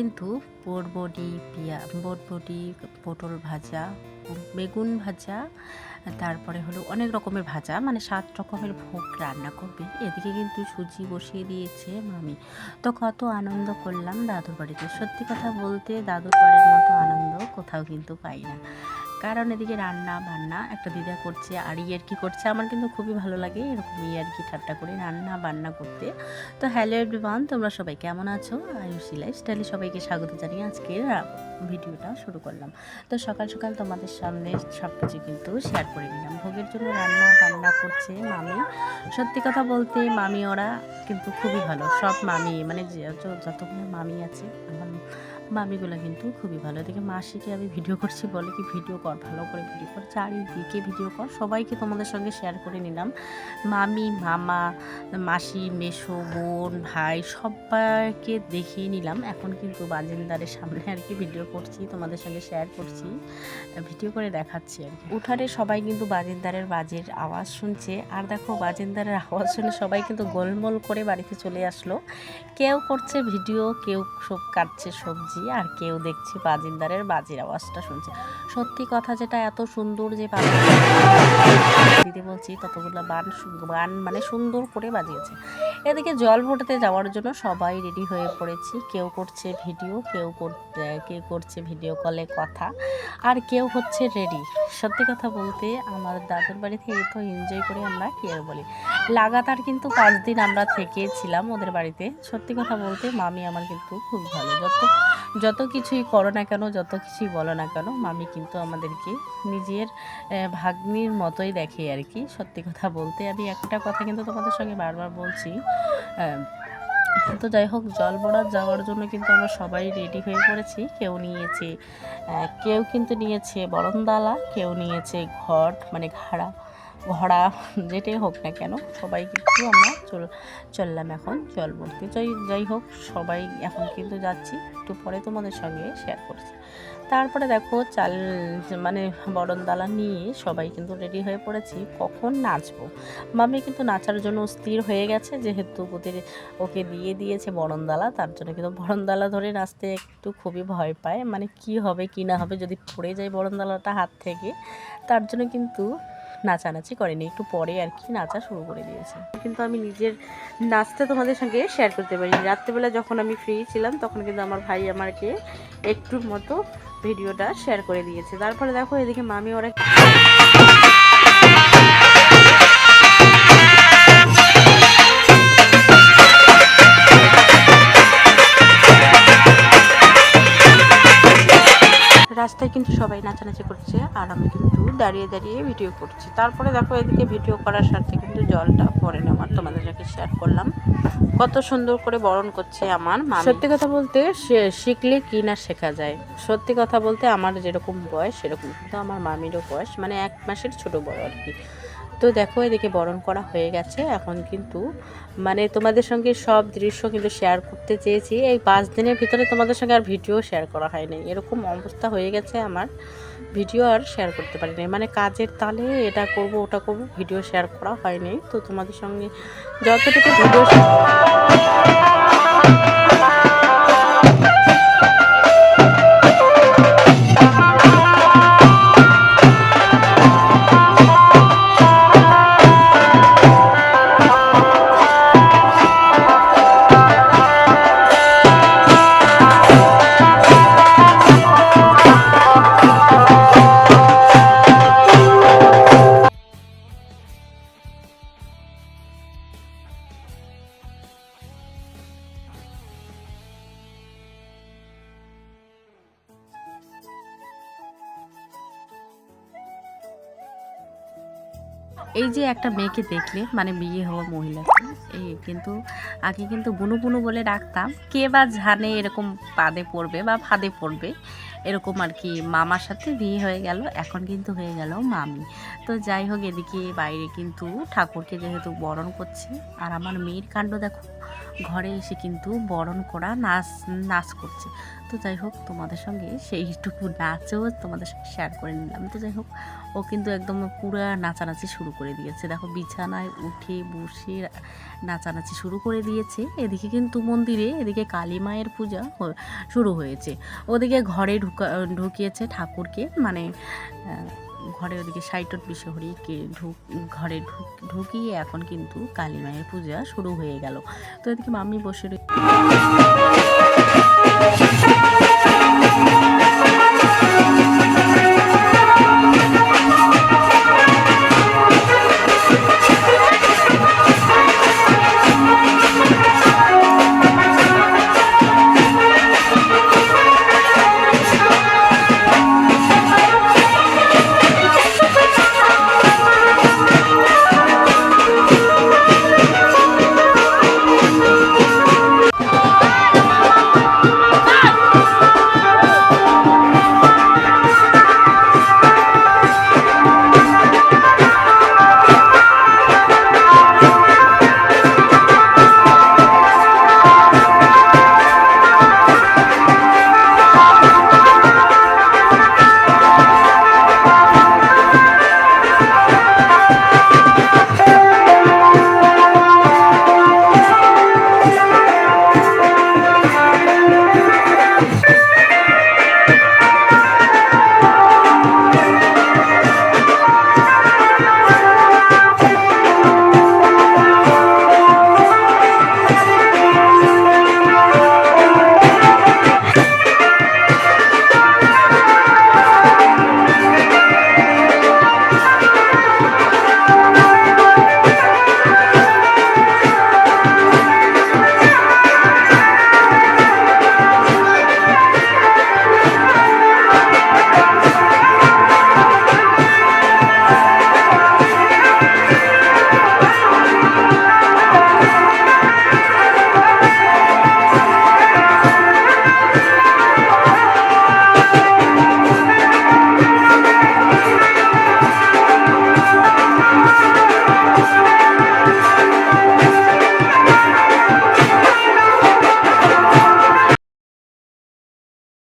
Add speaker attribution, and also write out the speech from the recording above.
Speaker 1: কিন্তু বরবটি, পটল ভাজা, বেগুন ভাজা, তারপরে হলো অনেক রকমের ভাজা, মানে 7 রকমের ভোগ রান্না করবে। এদিকে কিন্তু সুজি বসিয়ে দিয়েছে মামি। তো কত আনন্দ করলাম দাদুর বাড়িতে। সত্যি কথা বলতে দাদুর বাড়ির মতো আনন্দ কোথাও কিন্তু পাই না। কারণ এদিকে রান্না বান্না একটা দিদা করছে আর ইয়ার্কি করছে। আমার কিন্তু খুবই ভালো লাগে এরকম ইয়ার্কি ঠাট্টা করে রান্না বান্না করতে। তো হ্যালো এভরিওয়ান, তোমরা সবাই কেমন আছো? আয়ুষী লাইফস্টাইলে সবাইকে স্বাগত জানিয়ে আজকের ভিডিওটা শুরু করলাম। তো সকাল সকাল তোমাদের সামনে সব কিছু কিন্তু শেয়ার করে নিলাম। ভোগের জন্য রান্না বান্না করছে মামি। সত্যি কথা বলতে মামি ওরা কিন্তু খুবই ভালো। সব মামি মানে যতগুলো মামি আছে আমার মামিগুলো কিন্তু খুবই ভালো। এদিকে মাসিকে আমি ভিডিও করছি, বলে কি ভিডিও কর, ভালো করে ভিডিও কর, চারিদিকে ভিডিও কর। সবাইকে তোমাদের সঙ্গে শেয়ার করে নিলাম। মামি, মামা, মাসি, মেসো, বোন, ভাই সবাইকে দেখিয়ে নিলাম। এখন কিন্তু বাজিন্দারের সামনে আর কি ভিডিও করছি, তোমাদের সঙ্গে শেয়ার করছি, ভিডিও করে দেখাচ্ছি আর কি। উঠানে সবাই কিন্তু বাজিন্দারের বাজির আওয়াজ শুনছে। আর দেখো বাজিন্দারের আওয়াজ শুনে সবাই কিন্তু গোলমোল করে বাড়িতে চলে আসলো। কেউ করছে ভিডিও, কেউ সব কাটছে সবজি, আর কেউ দেখছি বাজিন্দারের বাজির আওয়াজটা শুনছে। সত্যি কথা যেটা এত সুন্দর যে দিদি বলছি ততগুলো বান মানে সুন্দর করে বাজিয়েছে। এদিকে জল ভোটাতে যাওয়ার জন্য সবাই রেডি হয়ে পড়েছি। কেউ করছে ভিডিও, কেউ করছে ভিডিও কলে কথা, আর কেউ হচ্ছে রেডি। সত্যি কথা বলতে আমার দাদুর বাড়িতে এত এনজয় করে আমরা কি আর বলি। লাগাতার কিন্তু 5 দিন আমরা থেকেছিলাম ওদের বাড়িতে। সত্যি কথা বলতে মামি আমার কিন্তু খুব ভালো। যত কিছুই করো না কেন, যত কিছুই বলো না কেন, মামি কিন্তু আমাদেরকে নিজের ভাগ্নির মতোই দেখে আর কি। সত্যি কথা বলতে আমি একটা কথা কিন্তু তোমাদের সঙ্গে বারবার বলছি। তো যাই হোক, জল ভরা যাওয়ার জন্য কিন্তু আমরা সবাই রেডি হয়ে পড়েছি। কেউ কিন্তু নিয়েছে বরণডালা, কেউ নিয়েছে ঘট মানে ঘোড়া, যেটাই হোক না কেন সবাই কিন্তু আমরা চললাম এখন জল ভরতে। যাই হোক, সবাই এখন কিন্তু যাচ্ছি, একটু পরে তোমাদের সঙ্গে শেয়ার করছি। তারপরে দেখো মানে বরণডালা নিয়ে সবাই কিন্তু রেডি হয়ে পড়েছি, কখন নাচবো। মামি কিন্তু নাচার জন্য স্থির হয়ে গেছে, যেহেতু ওকে দিয়ে দিয়েছে বরণডালা, তার জন্য কিন্তু বরণডালা ধরে নাচতে একটু খুবই ভয় পায়, মানে কি হবে কি না হবে যদি পড়ে যায় বরণডালাটা হাত থেকে। তার জন্য কিন্তু নাচানাচি করেনি, একটু পরে আর কি নাচা শুরু করে দিয়েছে। কিন্তু আমি নিজের নাচতে তোমাদের সঙ্গে শেয়ার করতে পারি। রাত্রেবেলা যখন আমি ফ্রি ছিলাম তখন কিন্তু আমার ভাই আমাকে একটুর মতো ভিডিওটা শেয়ার করে দিয়েছে। তারপরে দেখো এদিকে মামি ওরা রাস্তায় কিন্তু সবাই নাচানাচি করছে, আর আমি কিন্তু দাঁড়িয়ে দাঁড়িয়ে ভিডিও করছি। তারপরে দেখো এদিকে ভিডিও করার সাথে কিন্তু জলটা পরে নেওয়ার তোমাদের সাথে শেয়ার করলাম। কত সুন্দর করে বরণ করছে আমার মা। সত্যি কথা বলতে শিখলে কি না শেখা যায়। সত্যি কথা বলতে আমার যেরকম বয়স সেরকম কিন্তু আমার মামিরও বয়স, মানে 1 মাসের ছোট বড় আর কি। তো দেখো এদিকে বরণ করা হয়ে গেছে। এখন কিন্তু মানে তোমাদের সঙ্গে সব দৃশ্য কিন্তু শেয়ার করতে চেয়েছি। এই 5 দিনের ভিতরে তোমাদের সঙ্গে আর ভিডিও শেয়ার করা হয়নি, এরকম অবস্থা হয়ে গেছে আমার, ভিডিও আর শেয়ার করতে পারিনি। মানে কাজের তালে এটা করব ওটা করব, ভিডিও শেয়ার করা হয়নি। তো তোমাদের সঙ্গে যতটুকু ভিডিও এই যে একটা মেয়েকে দেখলে মানে বিয়ে হওয়া মহিলাকে, এই কিন্তু আগে কিন্তু বুনু বুনু বলে ডাকতাম, কে বা জানে এরকম পাদে পড়বে বা ফাঁদে পড়বে, এরকম আর কি। মামার সাথে বিয়ে হয়ে গেল, এখন কিন্তু হয়ে গেল মামি। তো যাই হোক, এদিকে বাইরে কিন্তু ঠাকুরকে যেহেতু বরণ করছে, আর আমার মেয়ের কাণ্ড দেখো, ঘরে এসে কিন্তু বরণ করা নাচ করছে। তো যাই হোক, তোমাদের সঙ্গে সেইটুকু নাচও তোমাদের সঙ্গে শেয়ার করে নিলাম। তো যাই হোক, ও কিন্তু একদম পুরা নাচানাচি শুরু করে দিয়েছে। দেখো বিছানায় উঠে বসে নাচানাচি শুরু করে দিয়েছে। এদিকে কিন্তু মন্দিরে এদিকে কালী মায়ের পূজা শুরু হয়েছে। ওদিকে ঘরে ঢুকিয়েছে ঠাকুরকে, মানে ঘরে ওদিকে সাইটট বিশ্বহরিকে ঘরে ঢুকিয়ে এখন কিন্তু কালী মায়ের পূজা শুরু হয়ে গেল। তো এদিকে মাম্মি বসে